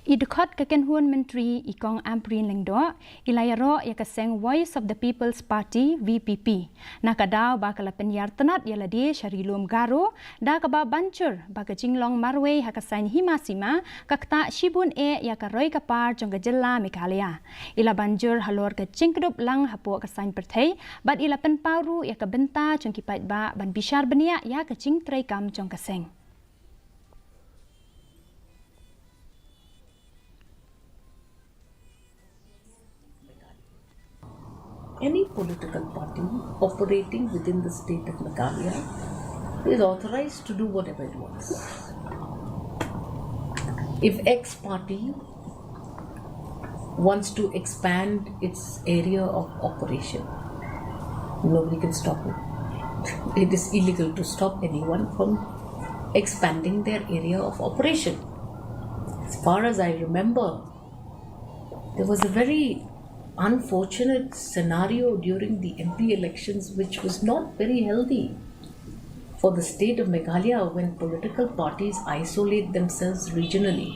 Idukot kakenhuan menteri ikong Ampareen Lyngdoh ilayaro yaka Seng Voice of the People's Party VPP nakadaw bakala penyar Tnat yaladi syarilum Garo da kaba bancur baka jinglong marway hakasain himasima kakta shibun yaka roy kapar jong gajela Meghalaya ila banjur halor ke jingkedup lang hapo kasain perthai bad ila penpauru yaka benta jong kipait ba ban bishar benia yaka jing tray kam jong kaseng. Any political party operating within the state of Meghalaya is authorized to do whatever it wants. If X party wants to expand its area of operation, nobody can stop it. It is illegal to stop anyone from expanding their area of operation. As far as I remember, there was a very unfortunate scenario during the MP elections which was not very healthy for the state of Meghalaya when political parties isolate themselves regionally.